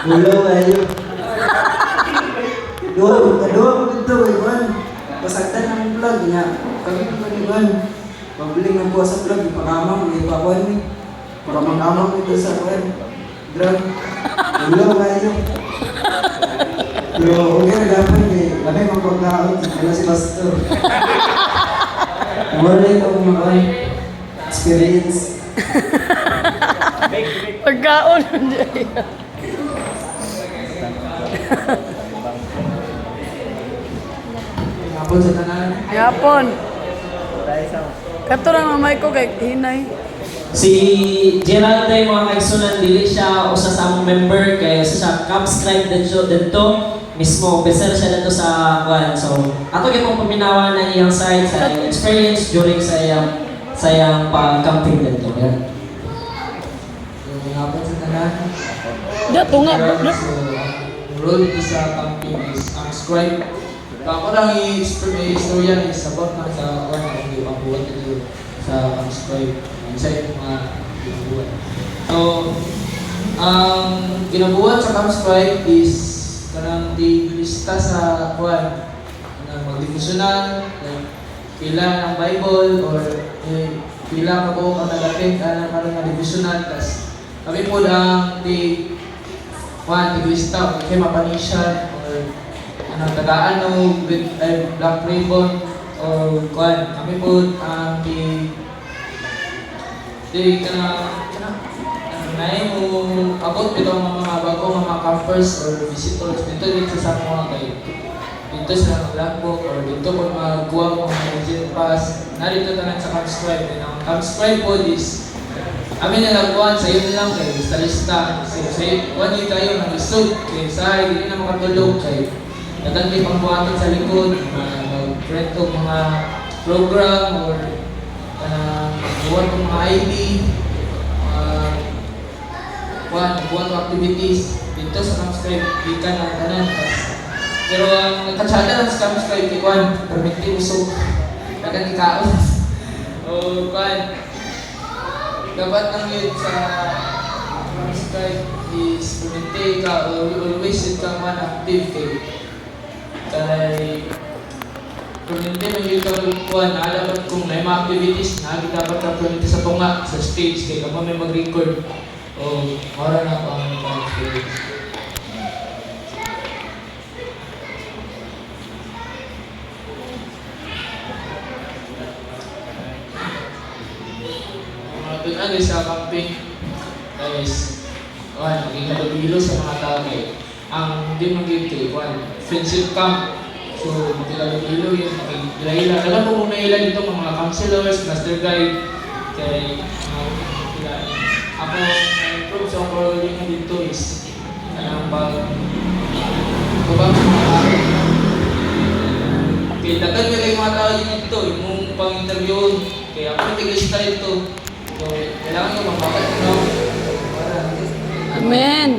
Ulo kayo. Kadua ko dito, Iwan. Pasagdan ang vlog niya. Kami naman, Iwan. Pabiling ng buwa sa vlog, ipakamang, ipakuan ni. Para mag-amang ito sa kuwan. Drug. Ulo kayo. Pero okay na dapat eh. Kami magpagkaon sa si Pastor. Wala ito kumakuan. Experience. Pagkaon. Hapon sa tanan. Yapon. Kato lang mamay ko kay hinay. Si Gerald ay mga kaigsunan dili siya usa sa among member kay usa siya subscribe dito mismo officer siya dito sa kuan. So ato gyud pong paminawan na iyang side sa iyang experience during sa iyang pag-camping dito. Yan. Hapon sa tanan. Dato nga. Role dito sa camping is subscribe. Ako lang i-istorya is about na sa kuwan na hindi pangbuhat dito sa subscribe. Isa yung mga ginabuhat. So, ang ginabuhat sa subscribe is kanang di-lista sa kuwan. Kanang mag-devotional, like, pila ng Bible or pila ka po ang nagapit na karang nga devotional. Tapos kami po lang kuwan, di-lista, kaya mapanisyan or tagaan o black ribbon or kuwan. Kami po ang abot dito ang mga bagong mga campers or visitors dito sa mga kayo. Dito sa Blackbook or dito po magawa ng legit pass. Narito tanan sa subscribe. Ang subscribe po is amin na nagkuhan sa iyo lang kayo. Lista-lista. Sa iyo, kuhan din kayo ng lisod. Kaya sa hindi na makatulog kayo. Natanti pang buhatin sa likod. Mag-print o mga program or buwan ng mga ID, buwan ng activities dito sa subscribe, kita ng tanan. Pero ang nagkatsada lang sa subscribe, ikuan, permitti usok, kagang ikaon. O kuan, dapat ang yun sa subscribe is permitti ka, always yun kang man active kayo. Kaya permitti mo yung kuhan, naalaman kung may mga activities na dapat ka permitti sa tunga, sa stage, kaya kapag may mag-record o mara na pa ang experience. Mga tunagay sa camping is maging nababilo sa mga tao kayo. Ang hindi mag-give kayo, friendship camp. So, magkilalo-ilo yun, makikilala. Alam mo kung nailan ito mga counselors, master guide, kay ako, na-improve sa role yung dito is anong mga kaya dagan ka kayo mga tao yun dito, yung pang-interview, kaya ako nag-lista ito. So, kailangan nyo magbakat, no? Amen.